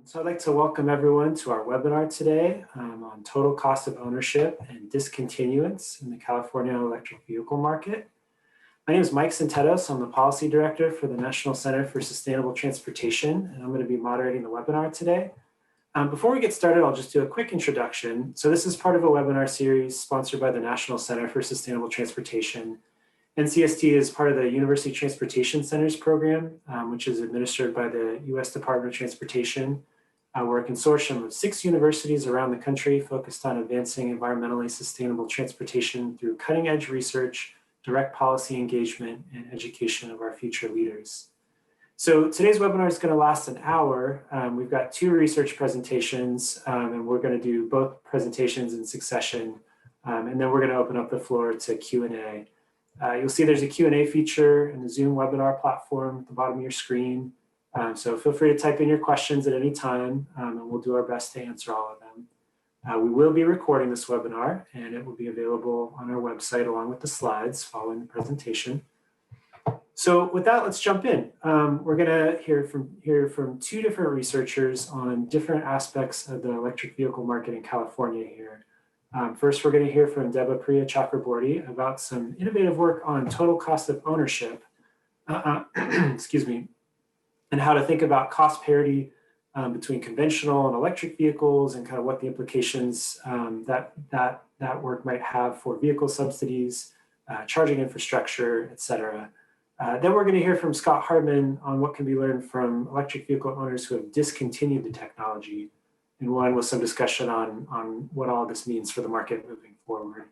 So I'd like to welcome everyone to our webinar today on total cost of ownership and discontinuance in the California electric vehicle market. My name is Mike Centetos. I'm the Policy Director for the National Center for Sustainable Transportation, and I'm going to be moderating the webinar today. Before we get started, I'll just do a quick introduction. So this is part of a webinar series sponsored by the National Center for Sustainable Transportation. NCST is part of the University Transportation Centers program, which is administered by the U.S. Department of Transportation. We're a consortium of 6 universities around the country focused on advancing environmentally sustainable transportation through cutting-edge research, direct policy engagement, and education of our future leaders. So today's webinar is going to last an hour. We've got 2 research presentations, and we're going to do both presentations in succession, and then we're going to open up the floor to Q&A. You'll see there's a Q&A feature in the Zoom webinar platform at the bottom of your screen. So feel free to type in your questions at any time, and we'll do our best to answer all of them. We will be recording this webinar, and it will be available on our website along with the slides following the presentation. So with that, let's jump in. We're going to hear from 2 different researchers on different aspects of the electric vehicle market in California here. First, we're going to hear from Debapriya Chakraborty about some innovative work on total cost of ownership, excuse me, and how to think about cost parity between conventional and electric vehicles and kind of what the implications that work might have for vehicle subsidies, charging infrastructure, et cetera. Then we're going to hear from Scott Hardman on what can be learned from electric vehicle owners who have discontinued the technology, and one with some discussion on what all this means for the market moving forward.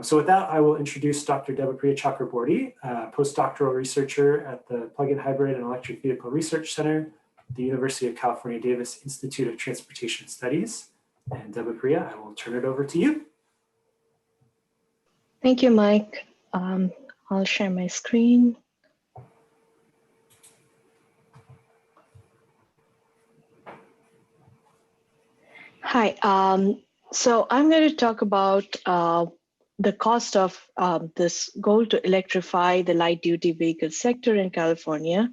So with that, I will introduce Dr. Debapriya Chakraborty, postdoctoral researcher at the Plug-in Hybrid and Electric Vehicle Research Center at the University of California Davis Institute of Transportation Studies. And Debapriya, I will turn it over to you. Thank you, Mike. I'll share my screen. Hi, so I'm going to talk about the cost of this goal to electrify the light-duty vehicle sector in California.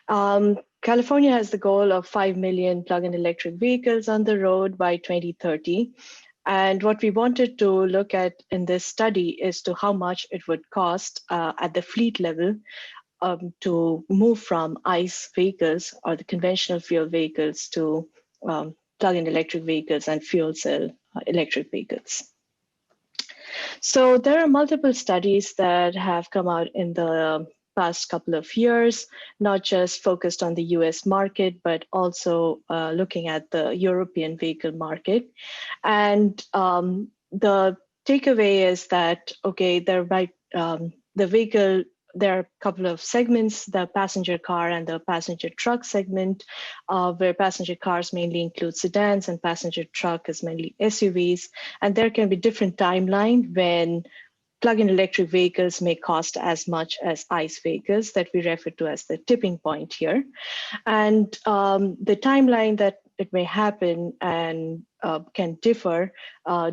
California has the goal of 5 million plug-in electric vehicles on the road by 2030. And what we wanted to look at in this study is to how much it would cost at the fleet level to move from ICE vehicles or the conventional fuel vehicles to plug-in electric vehicles and fuel cell electric vehicles. So there are multiple studies that have come out in the past couple of years, not just focused on the US market, but also looking at the European vehicle market. And the takeaway is that, okay, there are a couple of segments, the passenger car and the passenger truck segment, where passenger cars mainly include sedans and passenger truck is mainly SUVs. And there can be different timeline when plug-in electric vehicles may cost as much as ICE vehicles that we refer to as the tipping point here. And the timeline that it may happen and can differ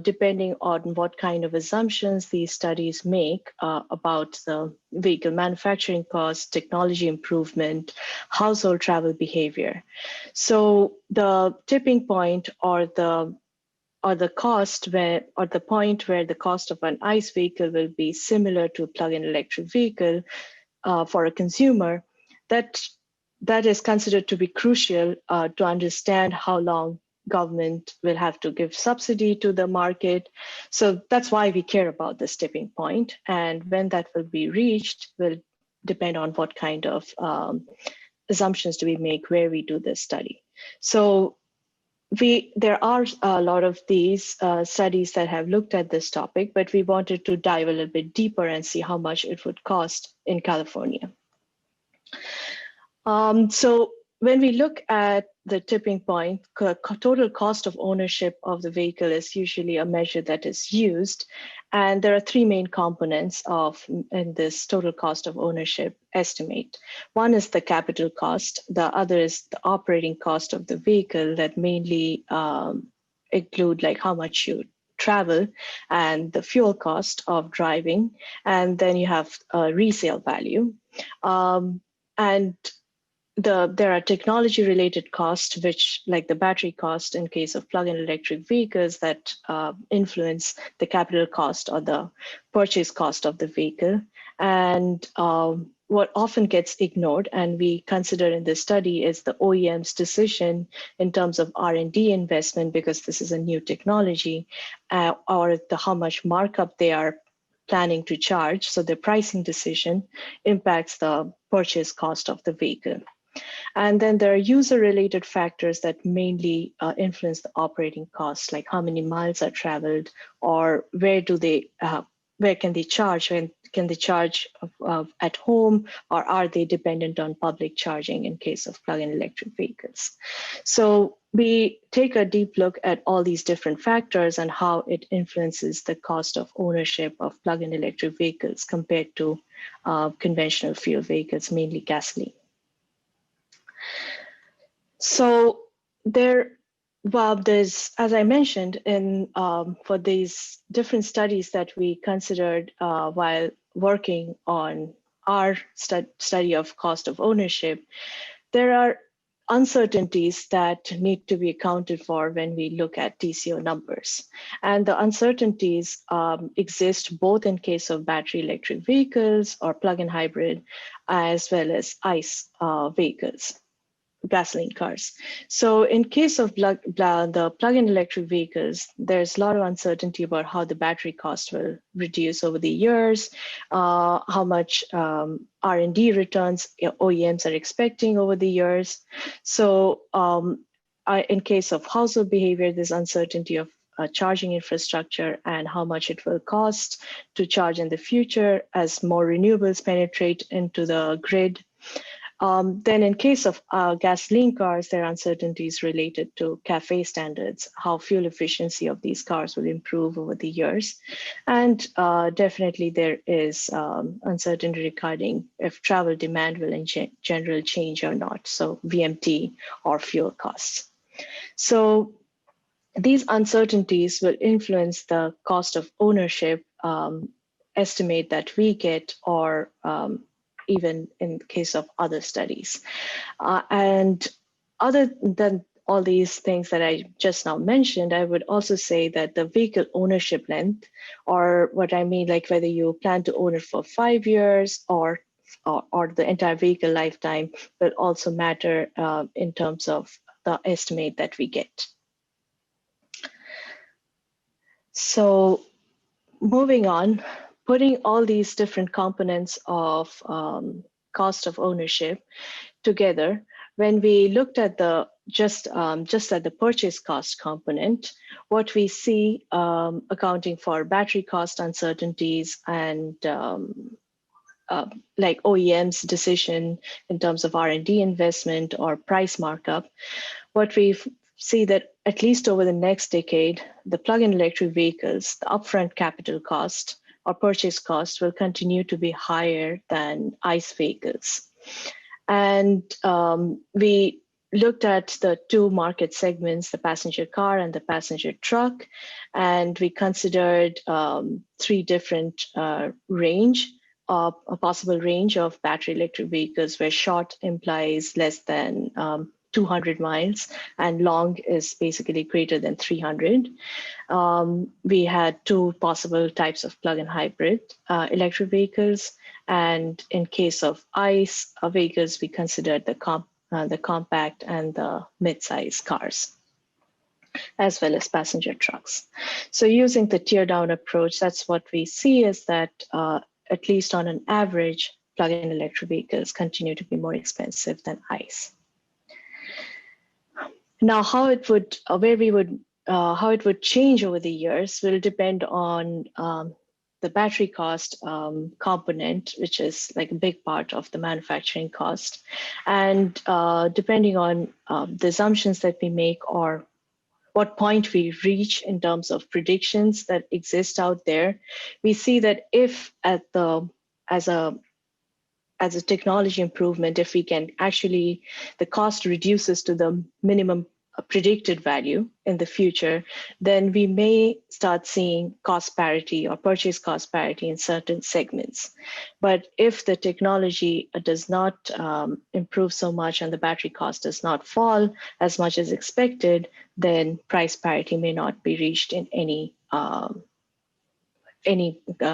depending on what kind of assumptions these studies make about the vehicle manufacturing costs, technology improvement, household travel behavior. So the tipping point or the cost or the point where the cost of an ICE vehicle will be similar to a plug-in electric vehicle for a consumer, that is considered to be crucial to understand how long government will have to give subsidy to the market. So that's why we care about this tipping point. And when that will be reached will depend on what kind of assumptions do we make where we do this study. So there are a lot of these studies that have looked at this topic, but we wanted to dive a little bit deeper and see how much it would cost in California. So when we look at the tipping point, total cost of ownership of the vehicle is usually a measure that is used. And there are 3 main components in this total cost of ownership estimate. One is the capital cost. The other is the operating cost of the vehicle that mainly include like how much you travel and the fuel cost of driving. And then you have resale value. And there are technology-related costs, which, like the battery cost in case of plug-in electric vehicles, that influence the capital cost or the purchase cost of the vehicle. And what often gets ignored, and we consider in this study, is the OEM's decision in terms of R&D investment, because this is a new technology, or how much markup they are planning to charge. So the pricing decision impacts the purchase cost of the vehicle. And then there are user-related factors that mainly influence the operating costs, like how many miles are traveled, or where can they charge? When can they charge at home, or are they dependent on public charging in case of plug-in electric vehicles? So we take a deep look at all these different factors and how it influences the cost of ownership of plug-in electric vehicles compared to conventional fuel vehicles, mainly gasoline. So there's, as I mentioned, for these different studies that we considered while working on our study of cost of ownership, there are uncertainties that need to be accounted for when we look at TCO numbers. And the uncertainties exist both in case of battery electric vehicles or plug-in hybrid, as well as ICE vehicles, gasoline cars. So in case of the plug-in electric vehicles, there's a lot of uncertainty about how the battery cost will reduce over the years, how much R&D returns OEMs are expecting over the years. So in case of household behavior, there's uncertainty of charging infrastructure and how much it will cost to charge in the future as more renewables penetrate into the grid. Then in case of gasoline cars, there are uncertainties related to CAFE standards, how fuel efficiency of these cars will improve over the years. And definitely there is uncertainty regarding if travel demand will in general change or not, so VMT or fuel costs. So these uncertainties will influence the cost of ownership estimate that we get, or even in the case of other studies. And other than all these things that I just now mentioned, I would also say that the vehicle ownership length, or what I mean, like whether you plan to own it for 5 years or the entire vehicle lifetime, will also matter in terms of the estimate that we get. So moving on, putting all these different components of cost of ownership together, when we looked at the just at the purchase cost component, what we see accounting for battery cost uncertainties and like OEM's decision in terms of R&D investment or price markup, what we see that at least over the next decade, the plug-in electric vehicles, the upfront capital cost or purchase cost will continue to be higher than ICE vehicles. And we looked at the two market segments, the passenger car and the passenger truck, and we considered three different a possible range of battery electric vehicles, where short implies less than 200 miles and long is basically greater than 300. We had two possible types of plug-in hybrid electric vehicles, and in case of ICE vehicles, we considered the compact and the mid-size cars, as well as passenger trucks. So using the tear-down approach, that's what we see is that at least on an average, plug-in electric vehicles continue to be more expensive than ICE. Now, how it would change over the years will depend on the battery cost component, which is like a big part of the manufacturing cost. And depending on the assumptions that we make or what point we reach in terms of predictions that exist out there, we see that if as a technology improvement, if we can actually, the cost reduces to the minimum a predicted value in the future, then we may start seeing cost parity or purchase cost parity in certain segments. But if the technology does not improve so much and the battery cost does not fall as much as expected, then price parity may not be reached in any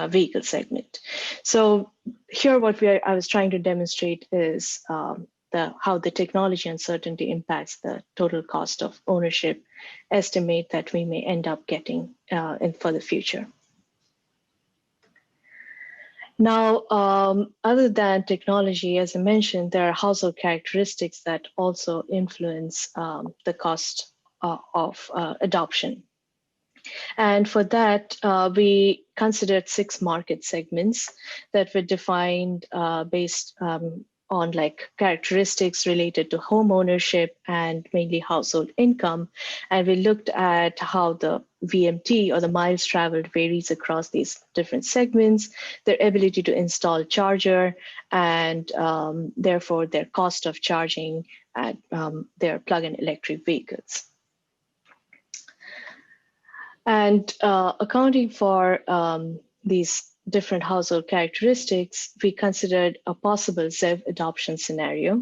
vehicle segment. So here what I was trying to demonstrate is how the technology uncertainty impacts the total cost of ownership estimate that we may end up getting for the future. Now, other than technology, as I mentioned, there are household characteristics that also influence the cost of adoption. And for that, we considered 6 market segments that were defined based on like characteristics related to home ownership and mainly household income. And we looked at how the VMT or the miles traveled varies across these different segments, their ability to install charger, and therefore their cost of charging at their plug-in electric vehicles. And accounting for these different household characteristics, we considered a possible ZEV adoption scenario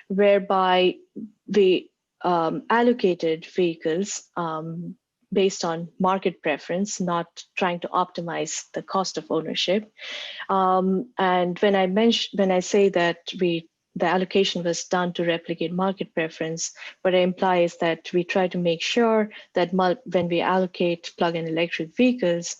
whereby we allocated vehicles based on market preference, not trying to optimize the cost of ownership. And when I say that the allocation was done to replicate market preference, what I imply is that we try to make sure that when we allocate plug-in electric vehicles,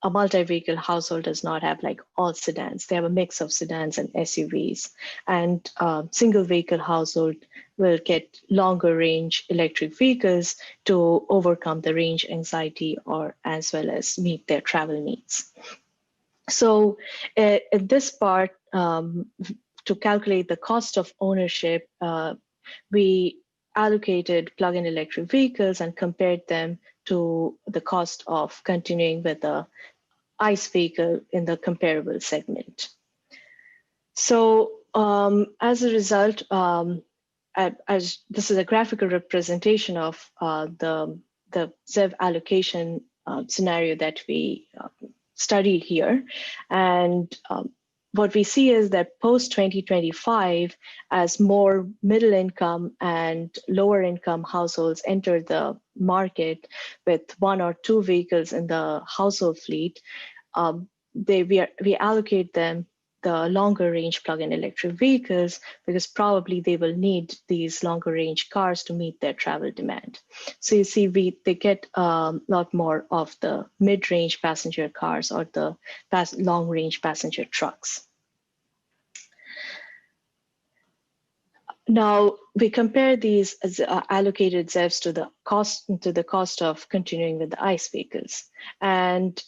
a multi-vehicle household does not have like all sedans. They have a mix of sedans and SUVs. And single vehicle household will get longer range electric vehicles to overcome the range anxiety or as well as meet their travel needs. So in this part, to calculate the cost of ownership, we allocated plug-in electric vehicles and compared them to the cost of continuing with the ICE vehicle in the comparable segment. So as a result, this is a graphical representation of the ZEV allocation scenario that we studied here. And what we see is that post-2025, as more middle income and lower income households enter the market with 1 or 2 vehicles in the household fleet, we allocate them the longer range plug-in electric vehicles because probably they will need these longer range cars to meet their travel demand. So you see they get a lot more of the mid-range passenger cars or the long range passenger trucks. Now we compare these as allocated ZEVs to the cost of continuing with the ICE vehicles, and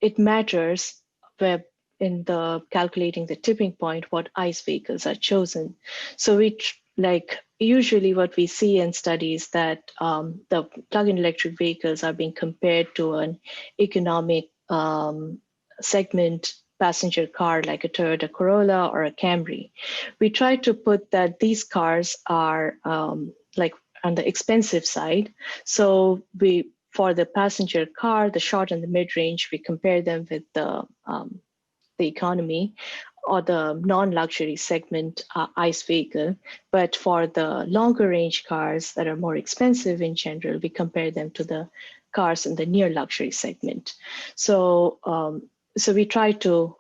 it matters where in the calculating the tipping point what ICE vehicles are chosen. So usually what we see in studies that the plug-in electric vehicles are being compared to an economic segment passenger car like a Toyota Corolla or a Camry. We try to put that these cars are like on the expensive side. So for the passenger car, the short and the mid-range, we compare them with the economy or the non-luxury segment ICE vehicle. But for the longer range cars that are more expensive in general, we compare them to the cars in the near luxury segment. So we try to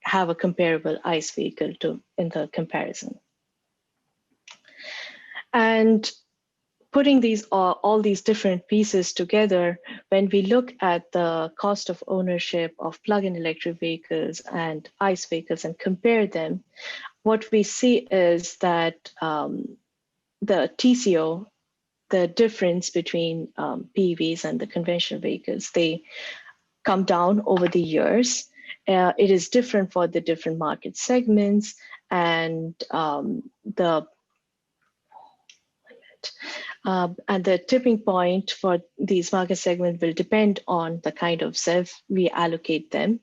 have a comparable ICE vehicle in the comparison. And putting all these different pieces together, when we look at the cost of ownership of plug-in electric vehicles and ICE vehicles and compare them, what we see is that the TCO, the difference between PEVs and the conventional vehicles, they come down over the years. It is different for the different market segments, and the tipping point for these market segments will depend on the kind of ZEV we allocate them.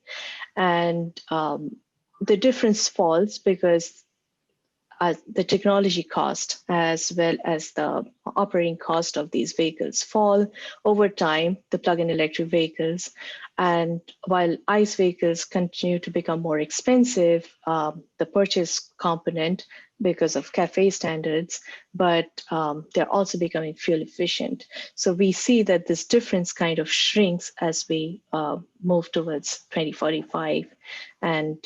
And the difference falls because the technology cost as well as the operating cost of these vehicles fall over time, the plug-in electric vehicles. And while ICE vehicles continue to become more expensive, the purchase component because of CAFE standards, but they're also becoming fuel efficient. So we see that this difference kind of shrinks as we move towards 2045 and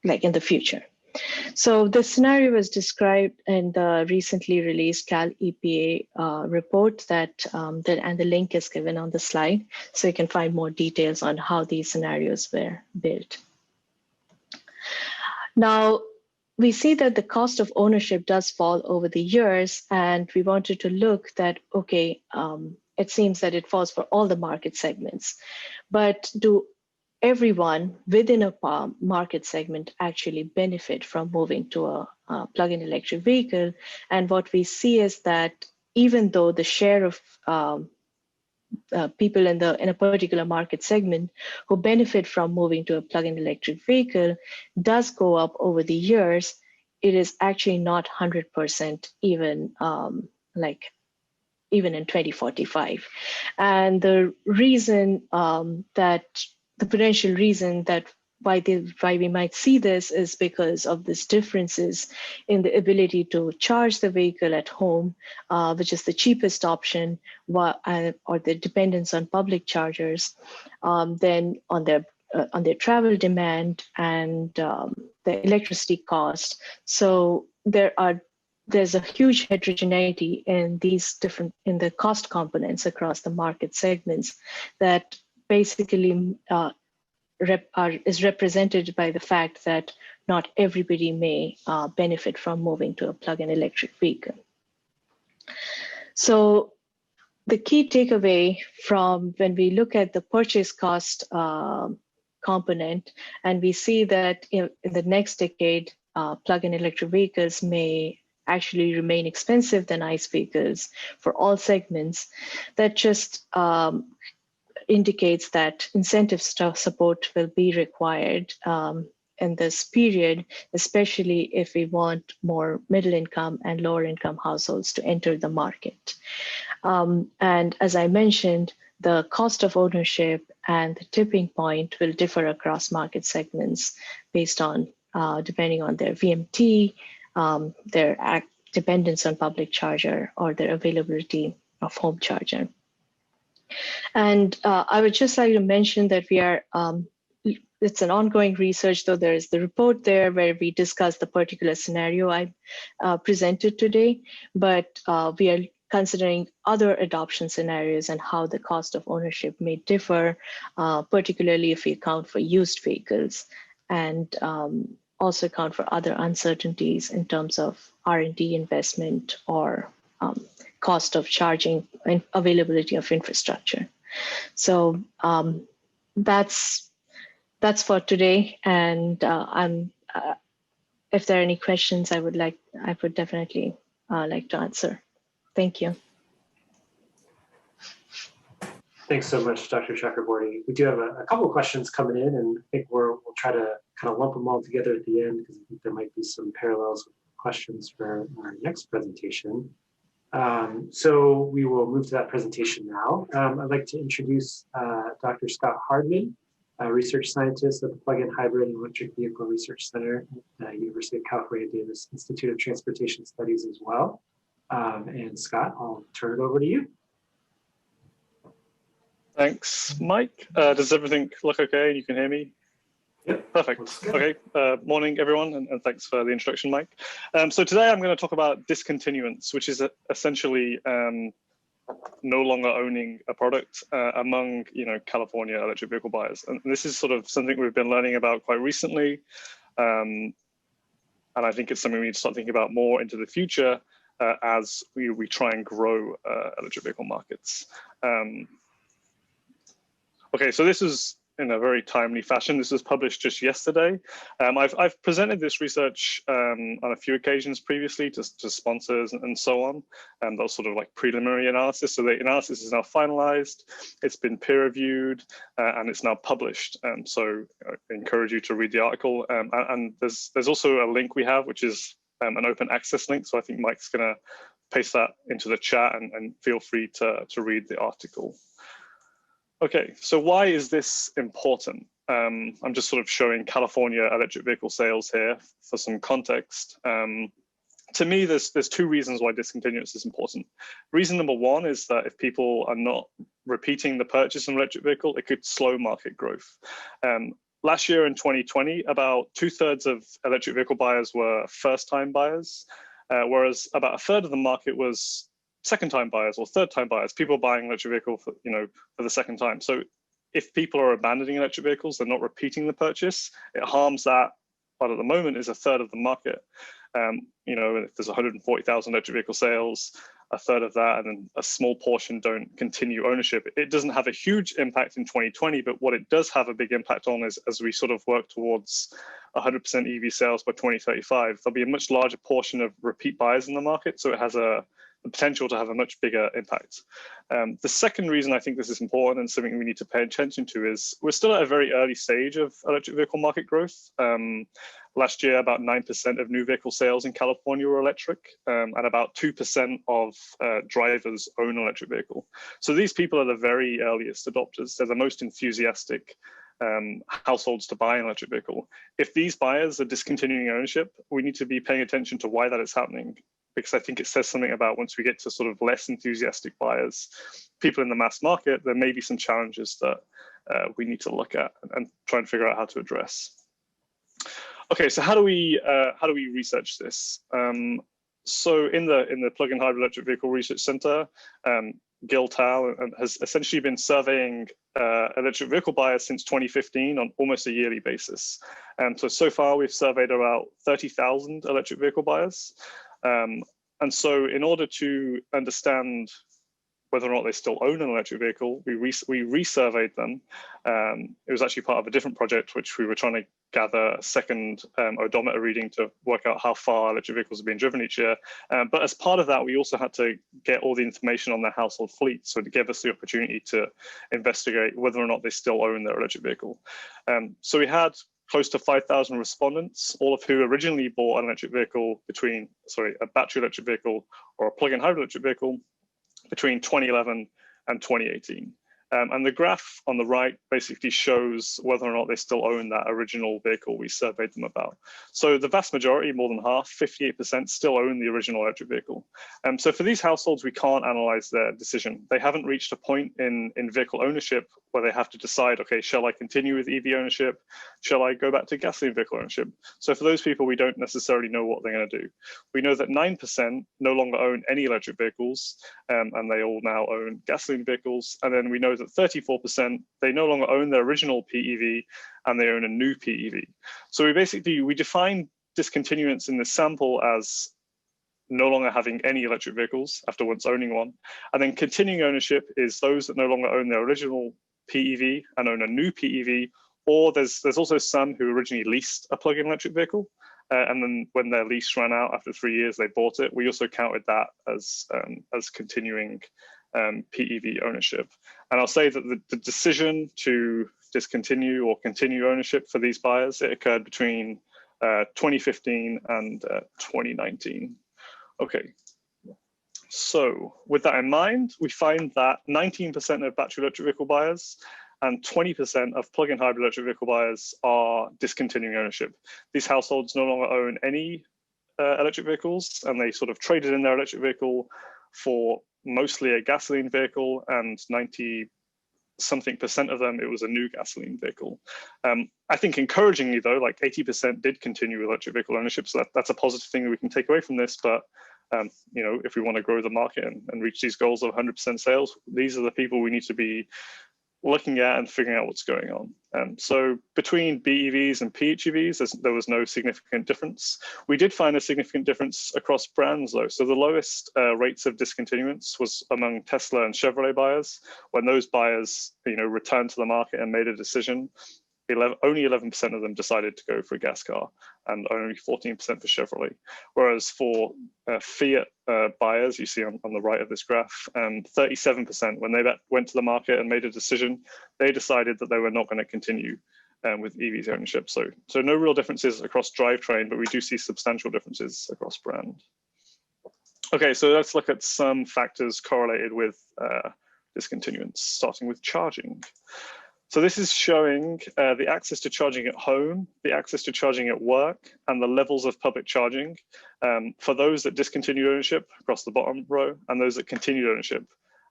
like in the future. So the scenario was described in the recently released Cal EPA report and the link is given on the slide. So you can find more details on how these scenarios were built. Now, we see that the cost of ownership does fall over the years, and we wanted to look that, okay, it seems that it falls for all the market segments, but do everyone within a market segment actually benefit from moving to a plug-in electric vehicle? And what we see is that even though the share of people in a particular market segment who benefit from moving to a plug-in electric vehicle does go up over the years, it is actually not 100% even even in 2045. And the reason the potential reason that why we might see this is because of these differences in the ability to charge the vehicle at home, which is the cheapest option, or the dependence on public chargers, then on their travel demand and the electricity cost. So there's a huge heterogeneity in the cost components across the market segments that basically is represented by the fact that not everybody may benefit from moving to a plug-in electric vehicle. So the key takeaway from when we look at the purchase cost component, and we see that in the next decade, plug-in electric vehicles may actually remain expensive than ICE vehicles for all segments, that just indicates that incentive support will be required in this period, especially if we want more middle income and lower income households to enter the market. And as I mentioned, the cost of ownership and the tipping point will differ across market segments based on, depending on their VMT, their dependence on public charger, or their availability of home charger. And I would just like to mention that we are, it's an ongoing research, though there is the report there where we discuss the particular scenario I presented today, but we are considering other adoption scenarios and how the cost of ownership may differ, particularly if we account for used vehicles and also account for other uncertainties in terms of R&D investment or cost of charging and availability of infrastructure. So that's for today. And if there are any questions, I would definitely like to answer. Thank you. Thanks so much, Dr. Chakraborty. We do have a couple of questions coming in, and I think we'll try to kind of lump them all together at the end because I think there might be some parallels with questions for our next presentation. So we will move to that presentation now. I'd like to introduce Dr. Scott Hardman, a research scientist at the Plug-in Hybrid and Electric Vehicle Research Center at the University of California, Davis Institute of Transportation Studies as well. And Scott, I'll turn it over to you. Thanks, Mike. Does everything look okay? You can hear me? Yep. Perfect. Okay. Morning, everyone, and thanks for the introduction, Mike. So today I'm going to talk about discontinuance, which is essentially no longer owning a product among California electric vehicle buyers. And this is sort of something we've been learning about quite recently. And I think it's something we need to start thinking about more into the future as we try and grow electric vehicle markets. Okay, so this is in a very timely fashion. This was published just yesterday. I've presented this research on a few occasions previously to sponsors and so on, and those sort of like preliminary analysis. So the analysis is now finalized, it's been peer reviewed, and it's now published. So I encourage you to read the article. And there's also a link we have, which is an open access link. So I think Mike's gonna paste that into the chat, and feel free to read the article. Okay, so why is this important? I'm just sort of showing California electric vehicle sales here for some context. To me, there's two reasons why discontinuance is important. Reason number one is that if people are not repeating the purchase of an electric vehicle, it could slow market growth. Last year in 2020, about 2/3 of electric vehicle buyers were first-time buyers, whereas about 1/3 of the market was second-time buyers or third-time buyers, people buying electric vehicle for the second time. So if people are abandoning electric vehicles, they're not repeating the purchase, it harms that, but at the moment is 1/3 of the market. If there's 140,000 electric vehicle sales, 1/3 of that, and then a small portion don't continue ownership. It doesn't have a huge impact in 2020, but what it does have a big impact on is as we sort of work towards 100% EV sales by 2035, there'll be a much larger portion of repeat buyers in the market. So it has the potential to have a much bigger impact. The second reason I think this is important and something we need to pay attention to is we're still at a very early stage of electric vehicle market growth. Last year, about 9% of new vehicle sales in California were electric, and about 2% of drivers own an electric vehicle. So these people are the very earliest adopters. They're the most enthusiastic households to buy an electric vehicle. If these buyers are discontinuing ownership, we need to be paying attention to why that is happening, because I think it says something about once we get to sort of less enthusiastic buyers, people in the mass market, there may be some challenges that we need to look at and try and figure out how to address. Okay, so how do we research this? So in the Plug-in Hybrid Electric Vehicle Research Center, Gil Tal has essentially been surveying electric vehicle buyers since 2015 on almost a yearly basis. So far we've surveyed about 30,000 electric vehicle buyers. And so in order to understand whether or not they still own an electric vehicle, we resurveyed them. It was actually part of a different project, which we were trying to gather a second odometer reading to work out how far electric vehicles are being driven each year. But as part of that, we also had to get all the information on their household fleet. So to give us the opportunity to investigate whether or not they still own their electric vehicle. So we had close to 5,000 respondents, all of who originally bought an electric vehicle a battery electric vehicle or a plug-in hybrid electric vehicle between 2011 and 2018. And the graph on the right basically shows whether or not they still own that original vehicle we surveyed them about. So the vast majority, more than half, 58%, still own the original electric vehicle. So for these households, we can't analyze their decision. They haven't reached a point in vehicle ownership where they have to decide, okay, shall I continue with EV ownership? Shall I go back to gasoline vehicle ownership? So for those people, we don't necessarily know what they're going to do. We know that 9% no longer own any electric vehicles, and they all now own gasoline vehicles. And then we know that 34%, they no longer own their original PEV and they own a new PEV. So we define discontinuance in this sample as no longer having any electric vehicles after once owning one. And then continuing ownership is those that no longer own their original PEV and own a new PEV, or there's also some who originally leased a plug-in electric vehicle. And then when their lease ran out after 3 years, they bought it. We also counted that as continuing PEV ownership. And I'll say that the decision to discontinue or continue ownership for these buyers, it occurred between 2015 and 2019. Okay, so with that in mind, we find that 19% of battery electric vehicle buyers and 20% of plug-in hybrid electric vehicle buyers are discontinuing ownership. These households no longer own any electric vehicles, and they sort of traded in their electric vehicle for mostly a gasoline vehicle, and 90-something% of them, it was a new gasoline vehicle. I think encouragingly though, like 80% did continue with electric vehicle ownership. So that's a positive thing that we can take away from this. But if we want to grow the market and reach these goals of 100% sales, these are the people we need to be looking at and figuring out what's going on. So between BEVs and PHEVs, there was no significant difference. We did find a significant difference across brands though. So the lowest rates of discontinuance was among Tesla and Chevrolet buyers. When those buyers, returned to the market and made a decision, only 11% of them decided to go for a gas car, and only 14% for Chevrolet. Whereas for Fiat buyers, you see on the right of this graph, 37%, when they went to the market and made a decision, they decided that they were not going to continue with EVs ownership. So no real differences across drivetrain, but we do see substantial differences across brand. Okay, so let's look at some factors correlated with discontinuance, starting with charging. So this is showing the access to charging at home, the access to charging at work, and the levels of public charging for those that discontinued ownership across the bottom row, and those that continued ownership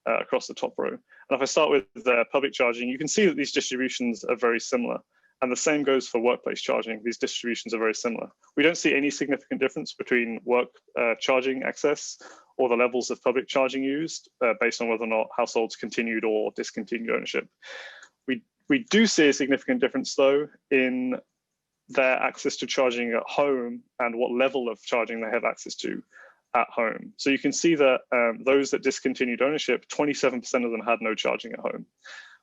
across the top row. And if I start with public charging, you can see that these distributions are very similar. And the same goes for workplace charging. These distributions are very similar. We don't see any significant difference between work charging access or the levels of public charging used based on whether or not households continued or discontinued ownership. We do see a significant difference, though, in their access to charging at home and what level of charging they have access to at home. So you can see that those that discontinued ownership, 27% of them had no charging at home,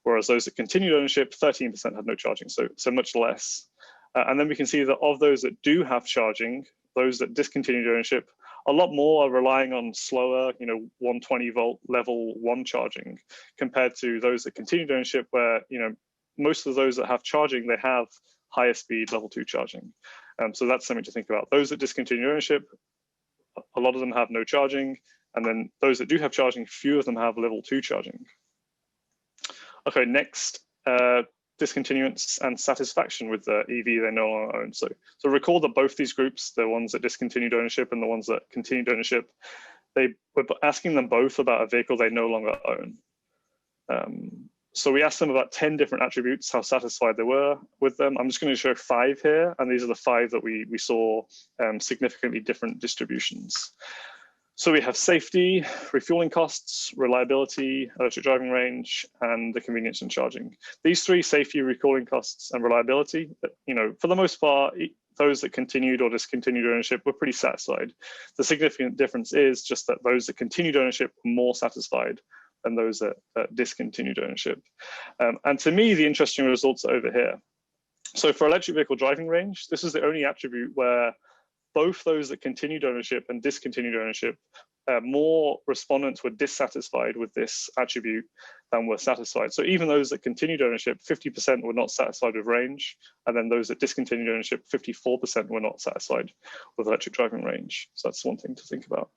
whereas those that continued ownership, 13% had no charging, so much less. And then we can see that of those that do have charging, those that discontinued ownership, a lot more are relying on slower, 120 volt level 1 charging compared to those that continued ownership, where most of those that have charging, they have higher speed level 2 charging. So that's something to think about. Those that discontinue ownership, a lot of them have no charging, and then those that do have charging, few of them have level 2 charging. Okay, next, discontinuance and satisfaction with the EV they no longer own. So recall that both these groups, the ones that discontinued ownership and the ones that continued ownership, they were asking them both about a vehicle they no longer own. So we asked them about 10 different attributes, how satisfied they were with them. I'm just going to show 5 here, and these are the 5 that we saw significantly different distributions. So we have safety, refueling costs, reliability, electric driving range, and the convenience in charging. These 3, safety, refueling costs, and reliability, for the most part, those that continued or discontinued ownership were pretty satisfied. The significant difference is just that those that continued ownership were more satisfied than those that discontinued ownership. And to me, the interesting results are over here. So for electric vehicle driving range, this is the only attribute where both those that continued ownership and discontinued ownership, more respondents were dissatisfied with this attribute than were satisfied. So even those that continued ownership, 50% were not satisfied with range, and then those that discontinued ownership, 54% were not satisfied with electric driving range. So that's one thing to think about.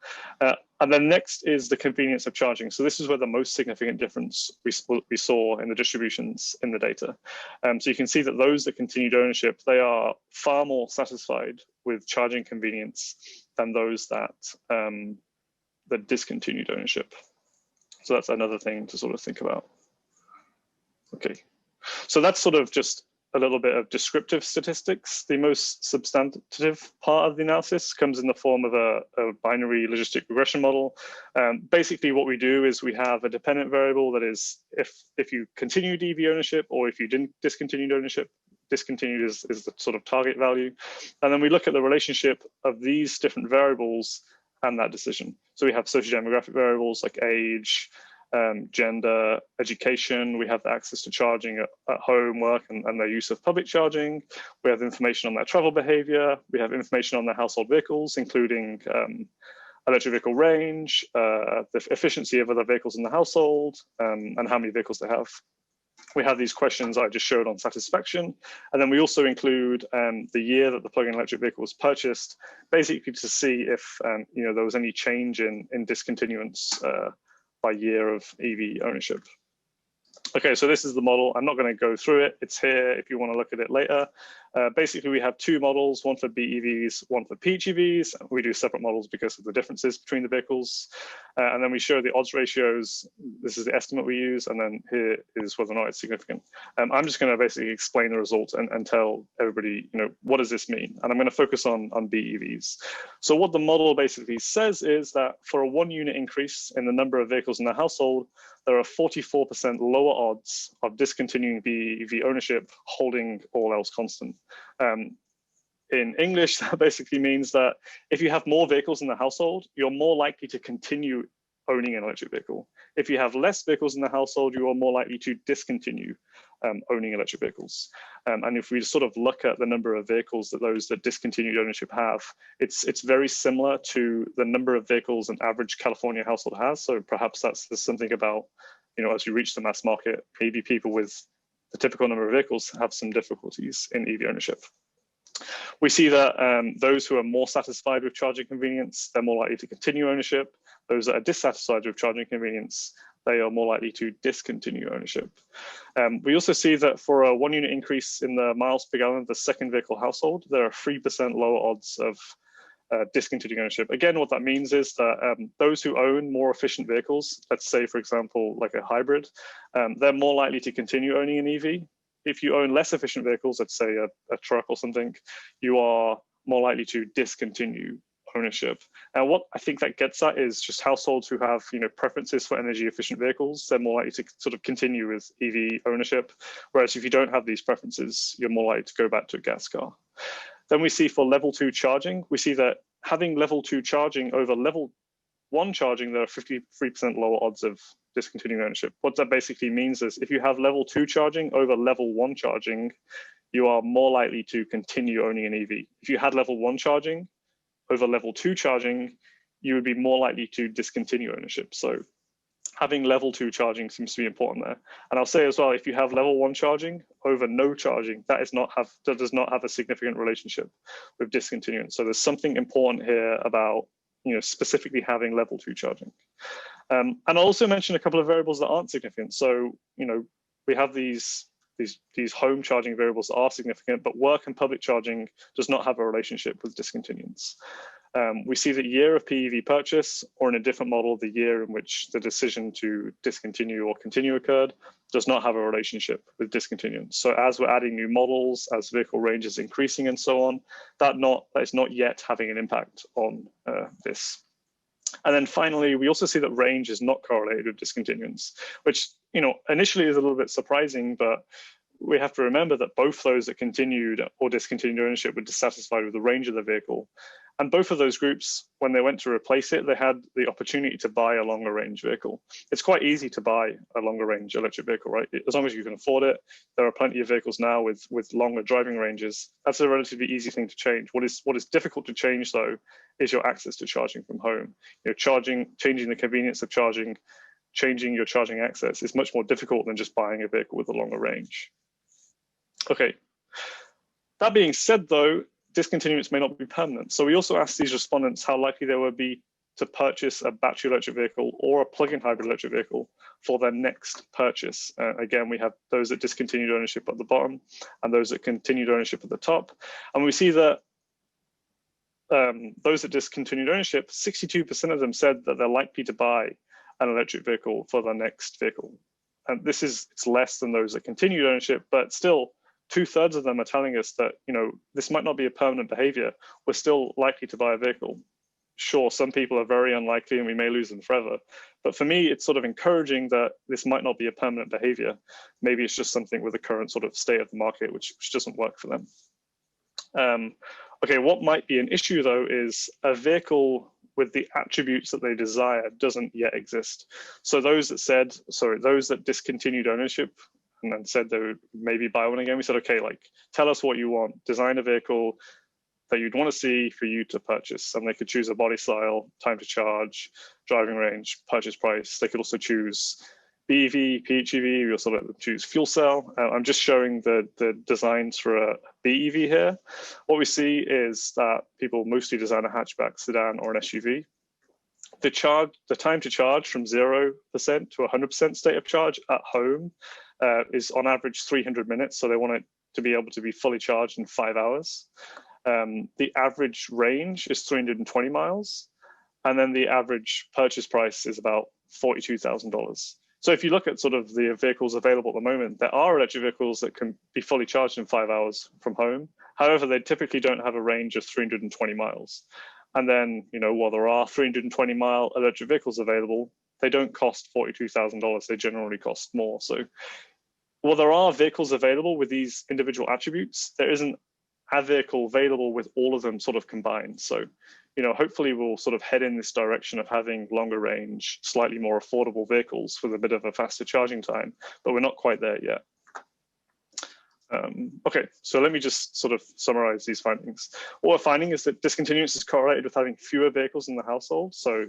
And then next is the convenience of charging. So this is where the most significant difference we saw in the distributions in the data. So you can see that those that continued ownership, they are far more satisfied with charging convenience than those that discontinued ownership. So that's another thing to sort of think about. Okay, so that's sort of just a little bit of descriptive statistics. The most substantive part of the analysis comes in the form of a binary logistic regression model. Basically what we do is we have a dependent variable that is if you continued EV ownership or if you didn't discontinue ownership. Discontinued is the sort of target value. And then we look at the relationship of these different variables and that decision. So we have socio-demographic variables like age, gender, education. We have the access to charging at home, work, and their use of public charging. We have information on their travel behavior. We have information on their household vehicles, including electric vehicle range, the efficiency of other vehicles in the household, and how many vehicles they have. We have these questions I just showed on satisfaction. And then we also include the year that the plug-in electric vehicle was purchased, basically to see if there was any change in discontinuance by year of EV ownership. Okay, so this is the model. I'm not going to go through it. It's here if you want to look at it later. Basically, we have two models, one for BEVs, one for PHEVs. We do separate models because of the differences between the vehicles. And then we show the odds ratios. This is the estimate we use. And then here is whether or not it's significant. I'm just going to basically explain the result and tell everybody, what does this mean? And I'm going to focus on BEVs. So what the model basically says is that for a 1 unit increase in the number of vehicles in the household, there are 44% lower odds of discontinuing BEV ownership, holding all else constant. In English, that basically means that if you have more vehicles in the household, you're more likely to continue owning an electric vehicle. If you have less vehicles in the household, you are more likely to discontinue owning electric vehicles. And if we sort of look at the number of vehicles that those that discontinued ownership have, it's very similar to the number of vehicles an average California household has. So perhaps there's something about, as you reach the mass market, maybe people with the typical number of vehicles have some difficulties in EV ownership. We see that those who are more satisfied with charging convenience, they're more likely to continue ownership. Those that are dissatisfied with charging convenience, they are more likely to discontinue ownership. We also see that for a 1 unit increase in the miles per gallon of the second vehicle household, there are 3% lower odds of discontinuing ownership. Again, what that means is that those who own more efficient vehicles, let's say, for example, like a hybrid, they're more likely to continue owning an EV. If you own less efficient vehicles, let's say a truck or something, you are more likely to discontinue ownership. And what I think that gets at is just households who have preferences for energy efficient vehicles, they're more likely to sort of continue with EV ownership. Whereas if you don't have these preferences, you're more likely to go back to a gas car. Then we see for level 2 charging, we see that having level 2 charging over level 1 charging, there are 53% lower odds of discontinuing ownership. What that basically means is if you have level 2 charging over level 1 charging, you are more likely to continue owning an EV. If you had level 1 charging over level 2 charging, you would be more likely to discontinue ownership. So having level 2 charging seems to be important there. And I'll say as well, if you have level 1 charging over no charging, that does not have a significant relationship with discontinuance. So there's something important here about specifically having level 2 charging. And I'll also mention a couple of variables that aren't significant. So we have these home charging variables that are significant, but work and public charging does not have a relationship with discontinuance. We see that year of PEV purchase, or in a different model, the year in which the decision to discontinue or continue occurred, does not have a relationship with discontinuance. So as we're adding new models, as vehicle range is increasing and so on, that is not yet having an impact on this. And then finally, we also see that range is not correlated with discontinuance, which initially is a little bit surprising, but we have to remember that both those that continued or discontinued ownership were dissatisfied with the range of the vehicle. And both of those groups, when they went to replace it, they had the opportunity to buy a longer range vehicle. It's quite easy to buy a longer range electric vehicle, right? As long as you can afford it. There are plenty of vehicles now with longer driving ranges. That's a relatively easy thing to change. What is difficult to change, though, is your access to charging from home. Changing the convenience of charging, changing your charging access is much more difficult than just buying a vehicle with a longer range. Okay. That being said, though, discontinuance may not be permanent. So we also asked these respondents how likely they would be to purchase a battery electric vehicle or a plug-in hybrid electric vehicle for their next purchase. Again, we have those that discontinued ownership at the bottom and those that continued ownership at the top. And we see that those that discontinued ownership, 62% of them said that they're likely to buy an electric vehicle for their next vehicle. And it's less than those that continued ownership, but still 2/3 of them are telling us that, this might not be a permanent behavior. We're still likely to buy a vehicle. Sure, some people are very unlikely and we may lose them forever. But for me, it's sort of encouraging that this might not be a permanent behavior. Maybe it's just something with the current sort of state of the market, which doesn't work for them. Okay, what might be an issue though is a vehicle with the attributes that they desire doesn't yet exist. So those that discontinued ownership and then said they would maybe buy one again, we said, okay, tell us what you want, design a vehicle that you'd want to see for you to purchase. And they could choose a body style, time to charge, driving range, purchase price. They could also choose BEV, PHEV, we also let them choose fuel cell. I'm just showing the designs for a BEV here. What we see is that people mostly design a hatchback, sedan, or an SUV. The time to charge from 0% to 100% state of charge at home is on average 300 minutes. So they want it to be able to be fully charged in 5 hours. The average range is 320 miles. And then the average purchase price is about $42,000. So if you look at sort of the vehicles available at the moment, there are electric vehicles that can be fully charged in 5 hours from home. However, they typically don't have a range of 320 miles. And then, while there are 320-mile electric vehicles available, they don't cost $42,000. They generally cost more. So while there are vehicles available with these individual attributes, there isn't a vehicle available with all of them sort of combined. So, hopefully we'll sort of head in this direction of having longer range, slightly more affordable vehicles with a bit of a faster charging time, but we're not quite there yet. Okay, so let me just sort of summarize these findings. What we're finding is that discontinuance is correlated with having fewer vehicles in the household. So,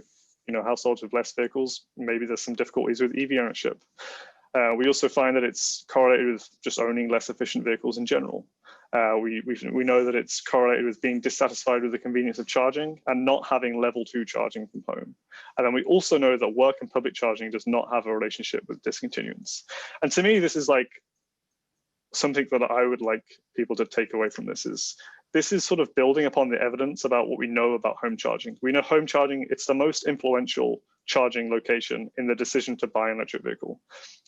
households with less vehicles, maybe there's some difficulties with EV ownership. We also find that it's correlated with just owning less efficient vehicles in general. We know that it's correlated with being dissatisfied with the convenience of charging and not having level 2 charging from home. And then we also know that work and public charging does not have a relationship with discontinuance. And to me, this is like something that I would like people to take away from this is sort of building upon the evidence about what we know about home charging. We know home charging, it's the most influential charging location in the decision to buy an electric vehicle.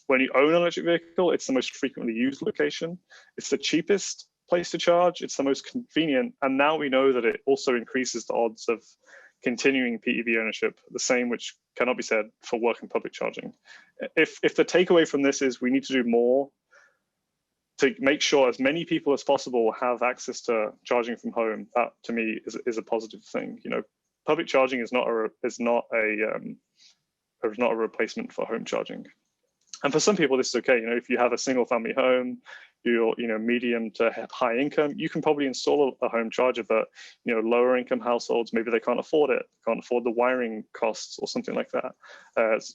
When you own an electric vehicle, it's the most frequently used location. It's the cheapest place to charge. It's the most convenient. And now we know that it also increases the odds of continuing PEV ownership, the same which cannot be said for work and public charging. If the takeaway from this is we need to do more to make sure as many people as possible have access to charging from home, that to me is a positive thing. Public charging is not a replacement for home charging. And for some people, this is okay. If you have a single family home, you're medium to high income, you can probably install a home charger, but lower income households, maybe they can't afford it, can't afford the wiring costs or something like that.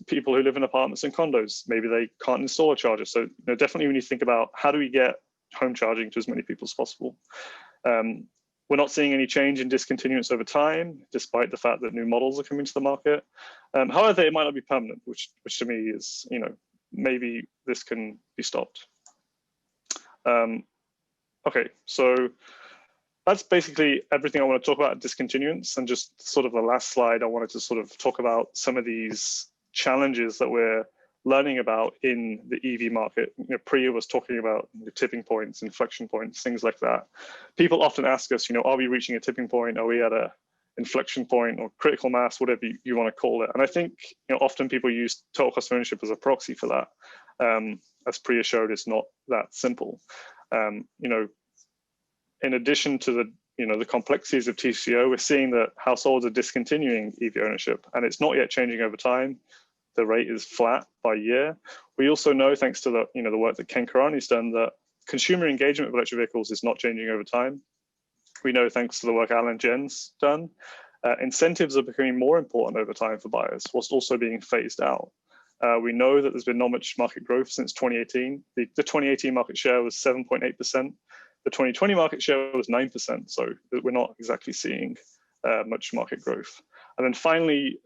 People who live in apartments and condos, maybe they can't install a charger. So definitely we need to think about how do we get home charging to as many people as possible. We're not seeing any change in discontinuance over time, despite the fact that new models are coming to the market. However, it might not be permanent, which to me is, maybe this can be stopped. Okay, so that's basically everything I want to talk about discontinuance. And just sort of the last slide, I wanted to sort of talk about some of these challenges that we're learning about in the EV market. Priya was talking about the tipping points, inflection points, things like that. People often ask us, are we reaching a tipping point? Are we at a inflection point or critical mass, whatever you want to call it? And I think often people use total cost of ownership as a proxy for that. As Priya showed, it's not that simple. In addition to the complexities of TCO, we're seeing that households are discontinuing EV ownership, and it's not yet changing over time. The rate is flat by year. We also know, thanks to the work that Ken Karani's done, that consumer engagement with electric vehicles is not changing over time. We know, thanks to the work Alan Jen's done, incentives are becoming more important over time for buyers, whilst also being phased out. We know that there's been not much market growth since 2018. The 2018 market share was 7.8%. The 2020 market share was 9%. So we're not exactly seeing much market growth. And then finally,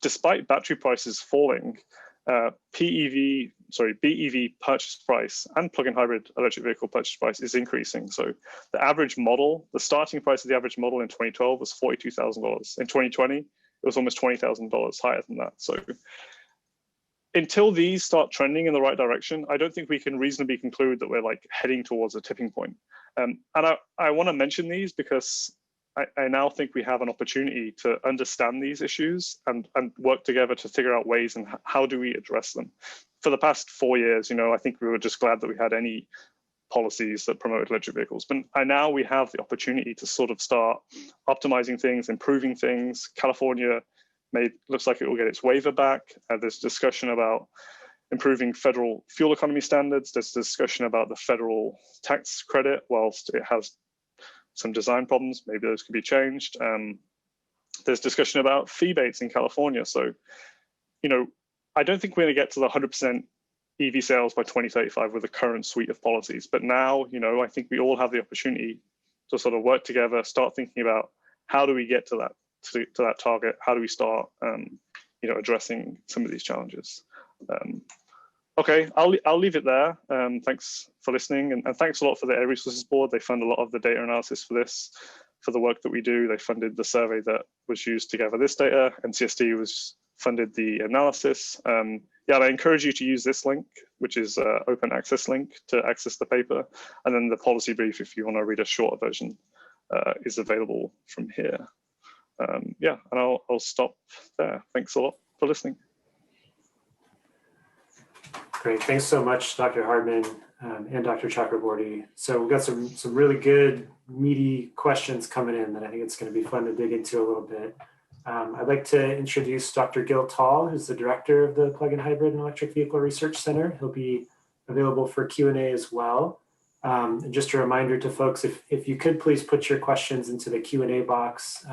despite battery prices falling, BEV purchase price and plug-in hybrid electric vehicle purchase price is increasing. So the average model, the starting price of the average model in 2012 was $42,000. In 2020, it was almost $20,000 higher than that. So until these start trending in the right direction, I don't think we can reasonably conclude that we're like heading towards a tipping point. And I want to mention these because I now think we have an opportunity to understand these issues and work together to figure out ways and how do we address them. For the past 4 years, I think we were just glad that we had any policies that promoted electric vehicles. But now we have the opportunity to sort of start optimizing things, improving things. California looks like it will get its waiver back. There's discussion about improving federal fuel economy standards. There's discussion about the federal tax credit, whilst it has some design problems, maybe those could be changed. There's discussion about fee baits in California. So, I don't think we're going to get to the 100% EV sales by 2035 with the current suite of policies. But now, I think we all have the opportunity to sort of work together, start thinking about how do we get to that target? How do we start, addressing some of these challenges? Okay, I'll leave it there. Thanks for listening, and thanks a lot for the Air Resources Board. They fund a lot of the data analysis for this, for the work that we do. They funded the survey that was used to gather this data. NCSD funded the analysis. Yeah, I encourage you to use this link, which is an open access link to access the paper. And then the policy brief, if you want to read a shorter version, is available from here. Yeah, and I'll stop there. Thanks a lot for listening. Great, thanks so much, Dr. Hardman and Dr. Chakraborty. So we've got some really good, meaty questions coming in that I think it's going to be fun to dig into a little bit. I'd like to introduce Dr. Gil Tall, who's the director of the Plug-in Hybrid and Electric Vehicle Research Center. He'll be available for Q&A as well. And just a reminder to folks, if you could please put your questions into the Q&A box,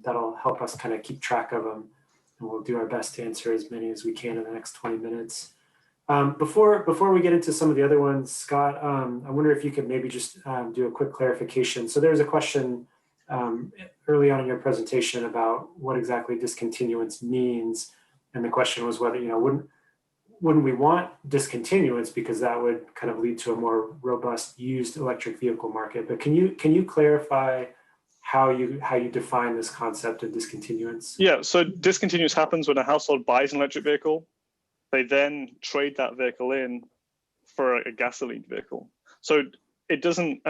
that'll help us kind of keep track of them. And we'll do our best to answer as many as we can in the next 20 minutes. Before we get into some of the other ones, Scott, I wonder if you could maybe just do a quick clarification. So there's a question early on in your presentation about what exactly discontinuance means. And the question was whether, wouldn't we want discontinuance because that would kind of lead to a more robust used electric vehicle market. But can you clarify how you define this concept of discontinuance? Yeah, so discontinuance happens when a household buys an electric vehicle. They then trade that vehicle in for a gasoline vehicle. So it doesn't,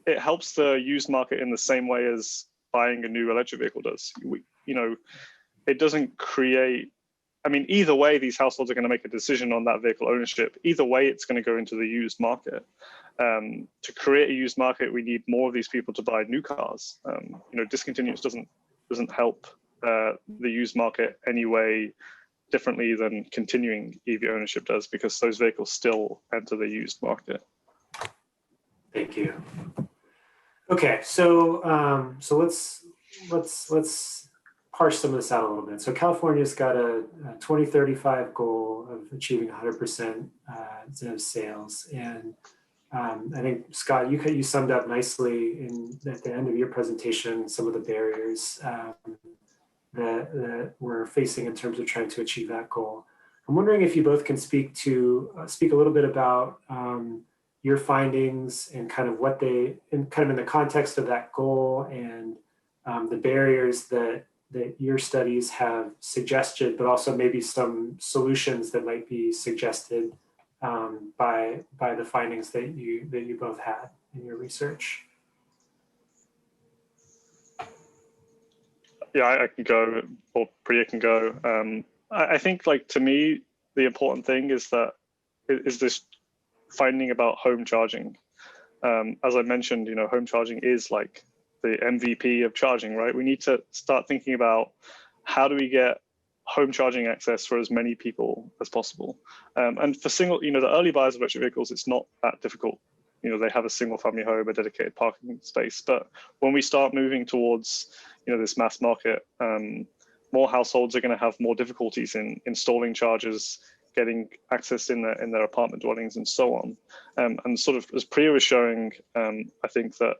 it helps the used market in the same way as buying a new electric vehicle does. It doesn't create, either way, these households are going to make a decision on that vehicle ownership. Either way, it's going to go into the used market. To create a used market, we need more of these people to buy new cars. Discontinuance doesn't help the used market anyway differently than continuing EV ownership does, because those vehicles still enter the used market. Thank you. Okay, so let's parse some of this out a little bit. So California's got a 2035 goal of achieving 100% ZEV sales, and I think Scott, you summed up nicely at the end of your presentation some of the barriers that we're facing in terms of trying to achieve that goal. I'm wondering if you both can speak a little bit about your findings and kind of what in the context of that goal and the barriers that your studies have suggested, but also maybe some solutions that might be suggested by the findings that you both had in your research. Yeah, I can go, or Priya can go. I think, to me, the important thing is this finding about home charging. As I mentioned, home charging is like the MVP of charging, right? We need to start thinking about how do we get home charging access for as many people as possible. And for the early buyers of electric vehicles, it's not that difficult. They have a single family home, a dedicated parking space. But when we start moving towards, this mass market, more households are going to have more difficulties in installing chargers, getting access in their apartment dwellings, and so on. And sort of as Priya was showing, I think that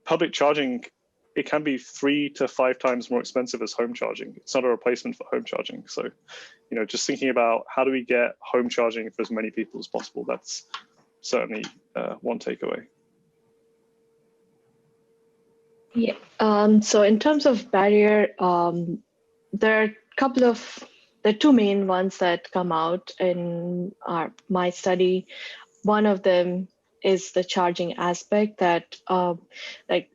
public charging, it can be 3 to 5 times more expensive as home charging. It's not a replacement for home charging. So, just thinking about how do we get home charging for as many people as possible, that's certainly one takeaway. Yeah. So in terms of barrier, there are 2 main ones that come out in my study. One of them is the charging aspect that,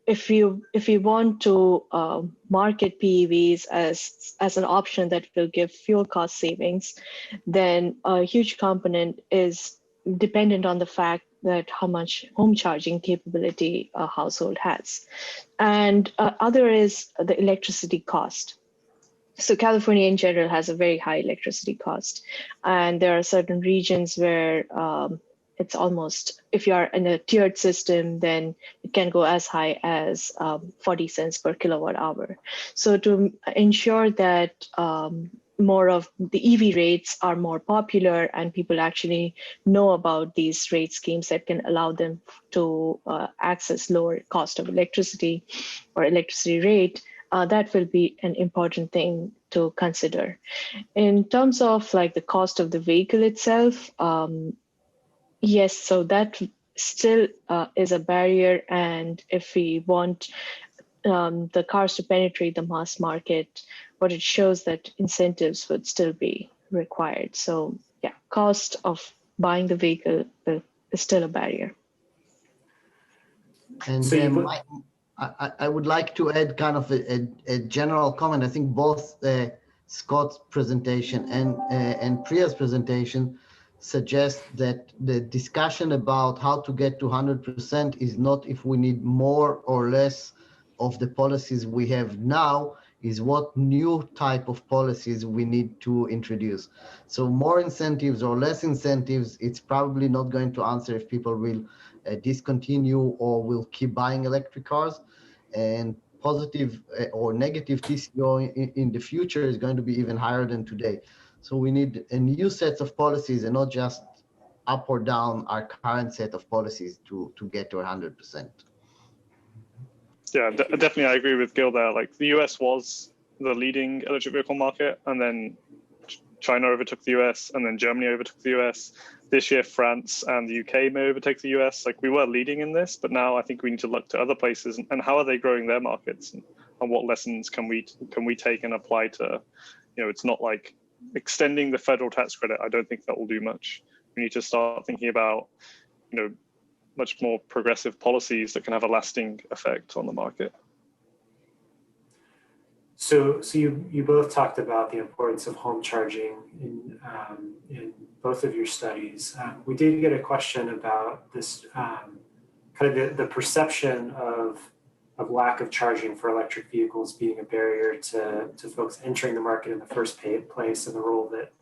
if you want to market PEVs as an option that will give fuel cost savings, then a huge component is dependent on the fact that how much home charging capability a household has. And other is the electricity cost. So California in general has a very high electricity cost. And there are certain regions where it's almost, if you are in a tiered system, then it can go as high as 40 cents per kilowatt hour. So to ensure that more of the EV rates are more popular and people actually know about these rate schemes that can allow them to access lower cost of electricity or electricity rate, that will be an important thing to consider. In terms of like the cost of the vehicle itself, yes, so that still is a barrier. And if we want the cars to penetrate the mass market, what it shows that incentives would still be required. So yeah, cost of buying the vehicle is still a barrier. And So I would like to add kind of a general comment. I think both Scott's presentation and Priya's presentation suggest that the discussion about how to get to 100% is not if we need more or less of the policies we have now, is what new type of policies we need to introduce. So more incentives or less incentives, it's probably not going to answer if people will discontinue or will keep buying electric cars. And positive or negative TCO in the future is going to be even higher than today. So we need a new set of policies and not just up or down our current set of policies to get to 100%. Yeah, definitely, I agree with Gil there. Like the US was the leading electric vehicle market, and then China overtook the US, and then Germany overtook the US. This year, France and the UK may overtake the US. Like we were leading in this, but now I think we need to look to other places and how are they growing their markets, and what lessons can we take and apply to, it's not like extending the federal tax credit. I don't think that will do much. We need to start thinking about, much more progressive policies that can have a lasting effect on the market. So you both talked about the importance of home charging in both of your studies. We did get a question about this kind of the perception of lack of charging for electric vehicles being a barrier to folks entering the market in the first place, and the role that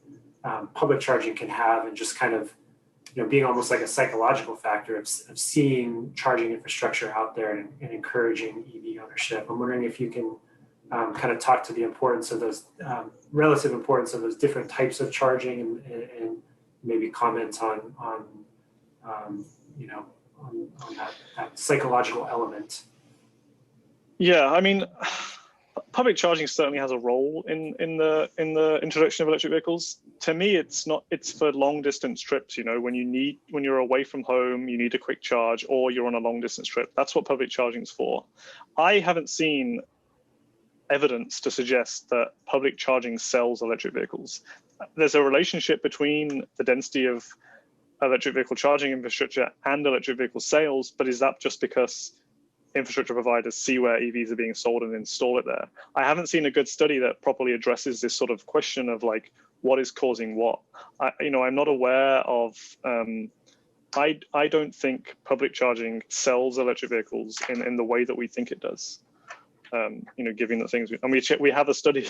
public charging can have, and just kind of being almost like a psychological factor of seeing charging infrastructure out there and encouraging EV ownership. I'm wondering if you can kind of talk to the importance of those relative importance of those different types of charging, and maybe comment on that psychological element. Yeah, I mean, public charging certainly has a role in the introduction of electric vehicles. To me, it's for long distance trips. When you're away from home, you need a quick charge, or you're on a long distance trip. That's what public charging is for. I haven't seen evidence to suggest that public charging sells electric vehicles. There's a relationship between the density of electric vehicle charging infrastructure and electric vehicle sales, but is that just because infrastructure providers see where EVs are being sold and install it there? I haven't seen a good study that properly addresses this sort of question of like, what is causing what? I'm not aware of, I don't think public charging sells electric vehicles in the way that we think it does. Given the things, and we have a study,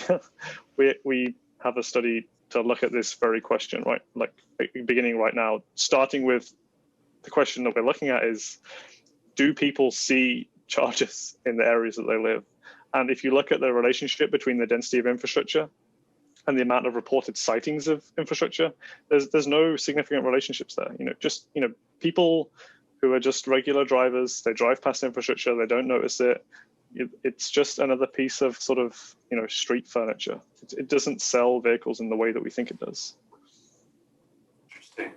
we have a study to look at this very question, right? Like beginning right now, starting with the question that we're looking at is, do people see charges in the areas that they live? And if you look at the relationship between the density of infrastructure and the amount of reported sightings of infrastructure, there's no significant relationships there. People who are just regular drivers, they drive past infrastructure, they don't notice it. It's just another piece of sort of, street furniture. It doesn't sell vehicles in the way that we think it does. Interesting.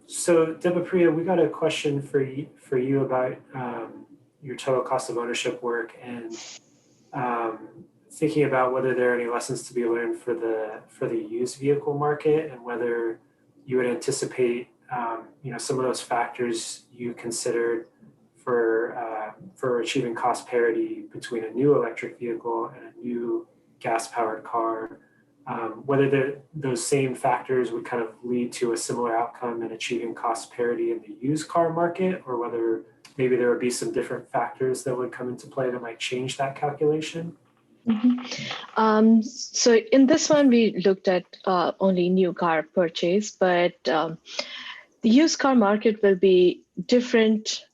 So Debapriya, we got a question for you about your total cost of ownership work, and thinking about whether there are any lessons to be learned for the used vehicle market, and whether you would anticipate some of those factors you considered for achieving cost parity between a new electric vehicle and a new gas-powered car, whether those same factors would kind of lead to a similar outcome in achieving cost parity in the used car market, or whether maybe there would be some different factors that would come into play that might change that calculation. Mm-hmm. So in this one, we looked at only new car purchase, but the used car market will be different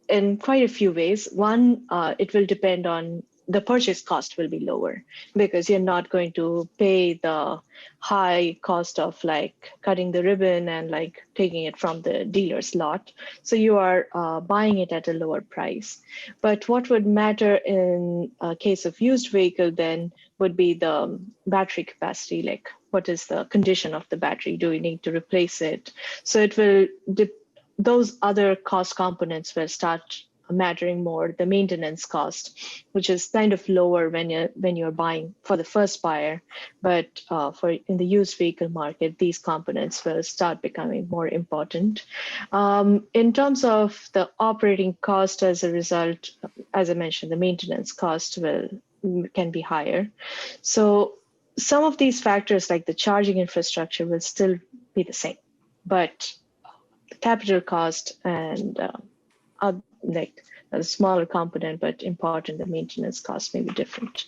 in quite a few ways. One, it will depend on the purchase cost will be lower because you're not going to pay the high cost of like cutting the ribbon and like taking it from the dealer's lot. So you are buying it at a lower price. But what would matter in a case of used vehicle then would be the battery capacity, like what is the condition of the battery? Do we need to replace it? So it will, those other cost components will start mattering more. The maintenance cost, which is kind of lower when you're buying for the first buyer, but for in the used vehicle market, these components will start becoming more important. In terms of the operating cost, as a result, as I mentioned, the maintenance cost can be higher. So some of these factors, like the charging infrastructure, will still be the same, but the capital cost and like a smaller component, but important, the maintenance cost may be different.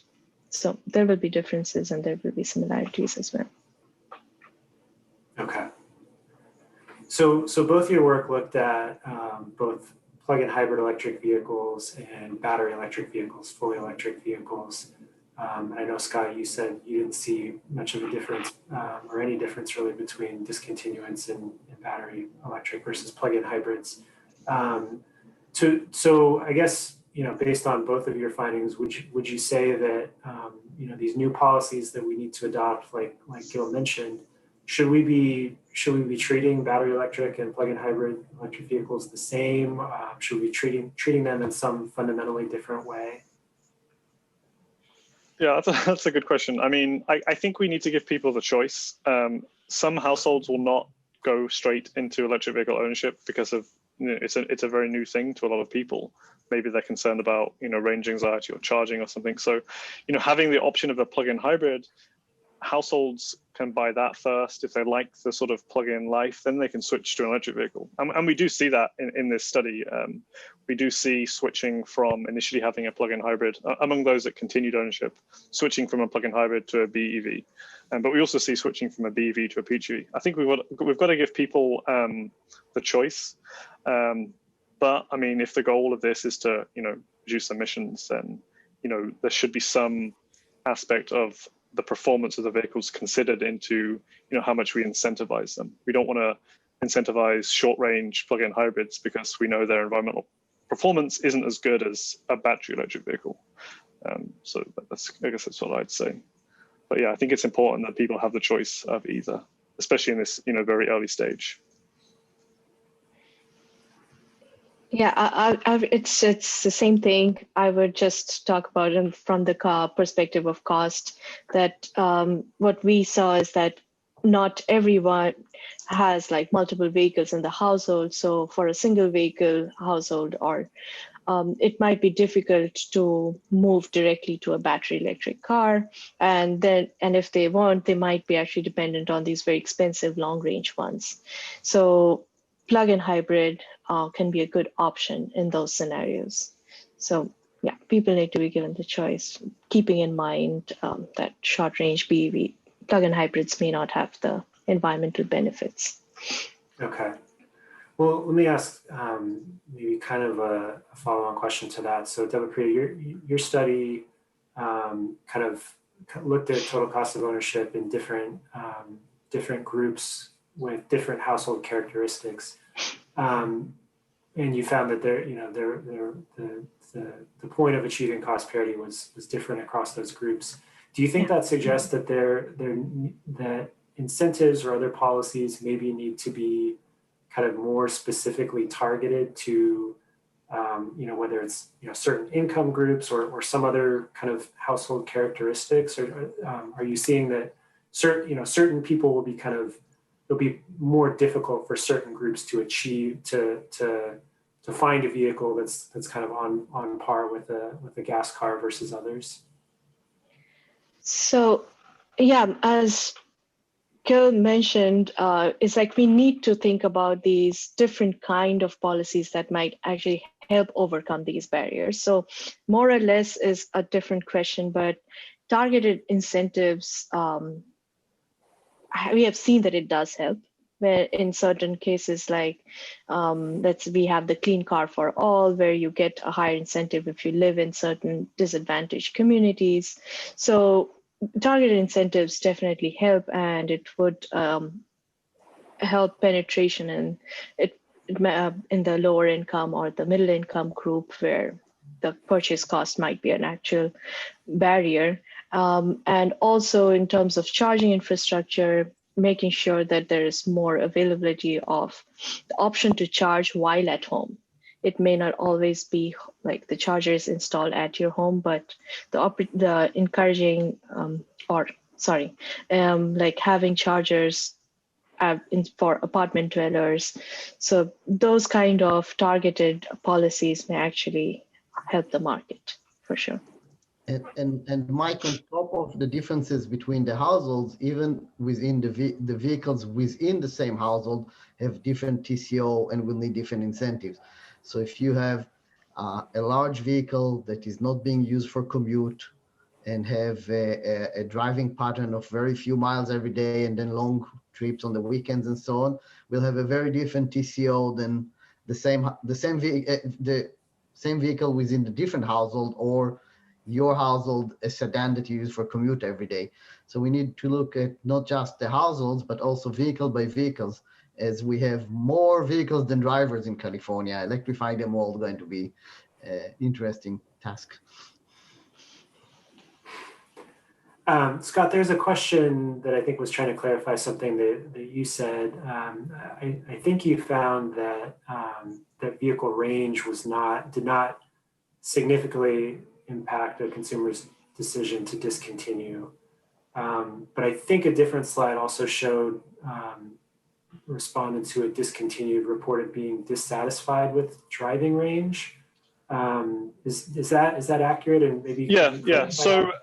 So there will be differences and there will be similarities as well. Okay. So both your work looked at both plug-in hybrid electric vehicles and battery electric vehicles, fully electric vehicles. I know, Scott, you said you didn't see much of a difference or any difference really between discontinuance and battery electric versus plug-in hybrids. So I guess, based on both of your findings, would you say that, these new policies that we need to adopt, like Gil mentioned, should we be treating battery electric and plug-in hybrid electric vehicles the same? Should we be treating them in some fundamentally different way? Yeah, that's a good question. I mean, I think we need to give people the choice. Some households will not go straight into electric vehicle ownership because of it's a very new thing to a lot of people. Maybe they're concerned about range anxiety or charging or something. So having the option of a plug-in hybrid, households can buy that first. If they like the sort of plug-in life, then they can switch to an electric vehicle. And we do see that in this study. We do see switching from initially having a plug-in hybrid among those that continued ownership, switching from a plug-in hybrid to a BEV. But we also see switching from a BEV to a PHEV. I think we've got to give people the choice. But I mean, if the goal of this is to reduce emissions, then there should be some aspect of the performance of the vehicles considered into how much we incentivize them. We don't want to incentivize short-range plug-in hybrids because we know their environmental performance isn't as good as a battery electric vehicle. So I guess that's what I'd say. But yeah, I think it's important that people have the choice of either, especially in this very early stage. Yeah, it's the same thing. I would just talk about it from the car perspective of cost, that what we saw is that not everyone has like multiple vehicles in the household. So for a single vehicle household, or it might be difficult to move directly to a battery electric car. And if they want, they might be actually dependent on these very expensive long range ones. So plug-in hybrid can be a good option in those scenarios. So yeah, people need to be given the choice, keeping in mind that short-range BEV plug-in hybrids may not have the environmental benefits. Okay. Well, let me ask maybe kind of a follow-on question to that. So Debapriya, your study kind of looked at total cost of ownership in different groups with different household characteristics. And you found that the point of achieving cost parity was different across those groups. Do you think that suggests that that incentives or other policies maybe need to be kind of more specifically targeted to whether it's certain income groups or some other kind of household characteristics, or are you seeing that certain people will be it'll be more difficult for certain groups to achieve to find a vehicle that's kind of on par with a gas car versus others? So yeah, as Gil mentioned, it's like we need to think about these different kind of policies that might actually help overcome these barriers. So more or less is a different question, but targeted incentives, we have seen that it does help. where in certain cases, like we have the clean car for all, where you get a higher incentive if you live in certain disadvantaged communities. So targeted incentives definitely help, and it would help penetration in in the lower income or the middle income group, where the purchase cost might be an actual barrier. And also in terms of charging infrastructure, making sure that there is more availability of the option to charge while at home. It may not always be like the charger is installed at your home, but the encouraging like having chargers for apartment dwellers. So those kind of targeted policies may actually help the market for sure. And Mike, on top of the differences between the households, even within the vehicles within the same household have different TCO and will need different incentives. So if you have a large vehicle that is not being used for commute and have a driving pattern of very few miles every day and then long trips on the weekends and so on, will have a very different TCO than the same vehicle within the different household, or your household, a sedan that you use for commute every day. So we need to look at not just the households, but also vehicle by vehicles, as we have more vehicles than drivers in California. Electrifying them all is going to be an interesting task. Scott, there's a question that I think was trying to clarify something that you said. I think you found that that vehicle range did not significantly impact a consumer's decision to discontinue. But I think a different slide also showed respondents who had discontinued reported being dissatisfied with driving range. Is that accurate? And maybe yeah. So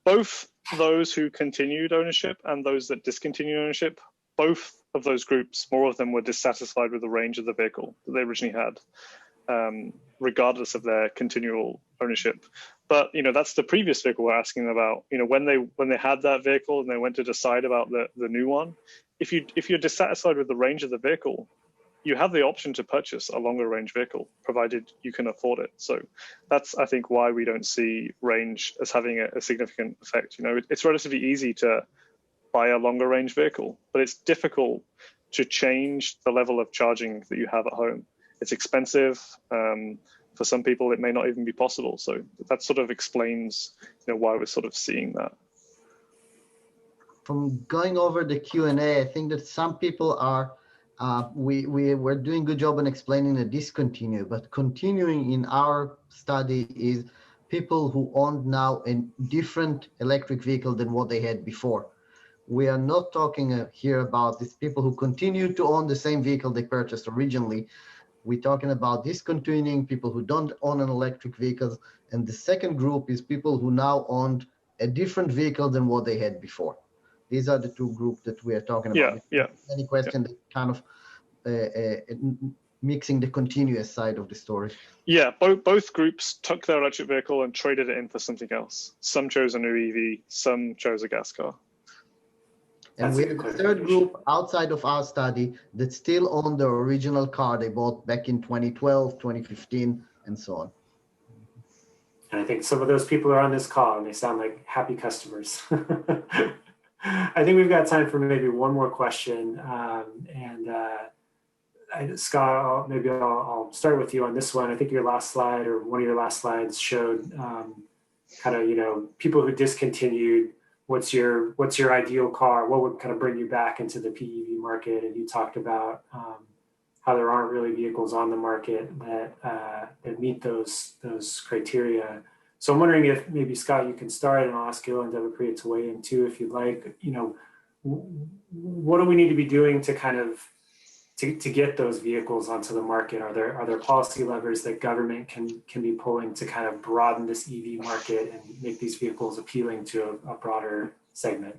both those who continued ownership and those that discontinued ownership, both of those groups, more of them were dissatisfied with the range of the vehicle that they originally had, regardless of their continual ownership. But that's the previous vehicle we're asking about. When they had that vehicle and they went to decide about the new one, if you're dissatisfied with the range of the vehicle, you have the option to purchase a longer range vehicle, provided you can afford it. So that's, I think, why we don't see range as having a significant effect. It's relatively easy to buy a longer range vehicle, but it's difficult to change the level of charging that you have at home. It's expensive. For some people, it may not even be possible. So that sort of explains why we're sort of seeing that. From going over the Q&A, I think that some people are, we're doing a good job in explaining the discontinue, but continuing in our study is people who own now a different electric vehicle than what they had before. We are not talking here about these people who continue to own the same vehicle they purchased originally. We're talking about discontinuing people who don't own an electric vehicle. And the second group is people who now own a different vehicle than what they had before. These are the two groups that we are talking about. Yeah. Any question that kind of mixing the continuous side of the story? Yeah, both groups took their electric vehicle and traded it in for something else. Some chose a new EV, some chose a gas car. And we have a third group outside of our study that still own the original car they bought back in 2012, 2015, and so on. And I think some of those people are on this call and they sound like happy customers. I think we've got time for maybe one more question. Scott, maybe I'll start with you on this one. I think your last slide, or one of your last slides, showed kind of, people who discontinued. What's your ideal car? What would kind of bring you back into the PEV market? And you talked about how there aren't really vehicles on the market that meet those criteria. So I'm wondering if maybe, Scott, you can start, and I'll ask Gil and Debapriya to weigh in too, if you'd like. What do we need to be doing to kind of to get those vehicles onto the market? Are there policy levers that government can be pulling to kind of broaden this EV market and make these vehicles appealing to a broader segment?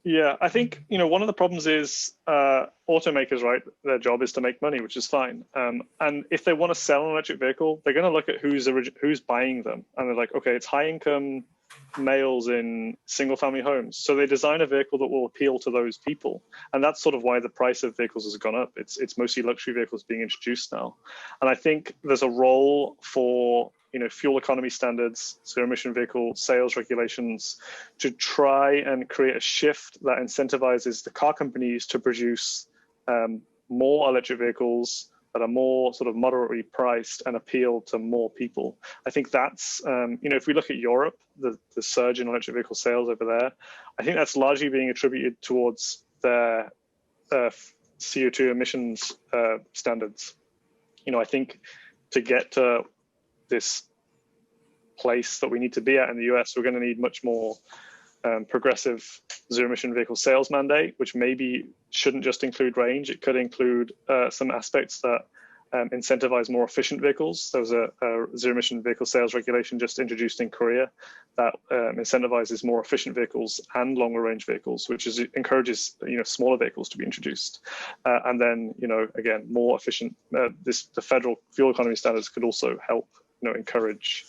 Yeah, I think one of the problems is automakers, right? Their job is to make money, which is fine. And if they want to sell an electric vehicle, they're going to look at who's buying them, and they're like, okay, it's high income males in single family homes. So they design a vehicle that will appeal to those people. And that's sort of why the price of vehicles has gone up. It's mostly luxury vehicles being introduced now. And I think there's a role for, you know, fuel economy standards, zero emission vehicle sales regulations to try and create a shift that incentivizes the car companies to produce more electric vehicles that are more sort of moderately priced and appeal to more people. I think that's, you know, if we look at Europe, the surge in electric vehicle sales over there, I think that's largely being attributed towards their CO2 emissions standards. You know, I think to get to this place that we need to be at in the US, we're going to need much more progressive zero emission vehicle sales mandate, which maybe shouldn't just include range. It could include some aspects that incentivize more efficient vehicles. There was a zero emission vehicle sales regulation just introduced in Korea that incentivizes more efficient vehicles and longer range vehicles, which encourages, you know, smaller vehicles to be introduced. And then, you know, again, more efficient. The federal fuel economy standards could also help, you know, encourage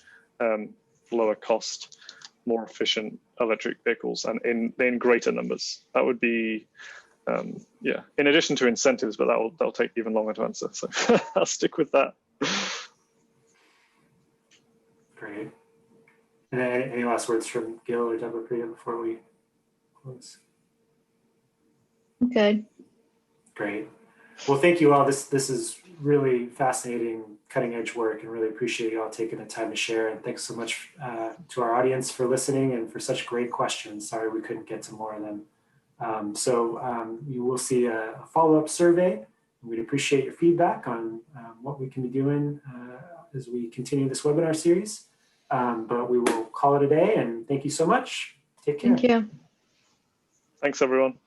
lower cost, more efficient electric vehicles and in greater numbers. That would be, yeah, in addition to incentives, but that'll take even longer to answer. So I'll stick with that. Great. And any last words from Gil or Debapriya before we close? Okay. Great. Well, thank you all. This is really fascinating, cutting edge work, and really appreciate you all taking the time to share. And thanks so much to our audience for listening and for such great questions. Sorry we couldn't get to more of them. You will see a follow-up survey. We'd appreciate your feedback on what we can be doing as we continue this webinar series. But we will call it a day, and thank you so much. Take care. Thank you. Thanks, everyone.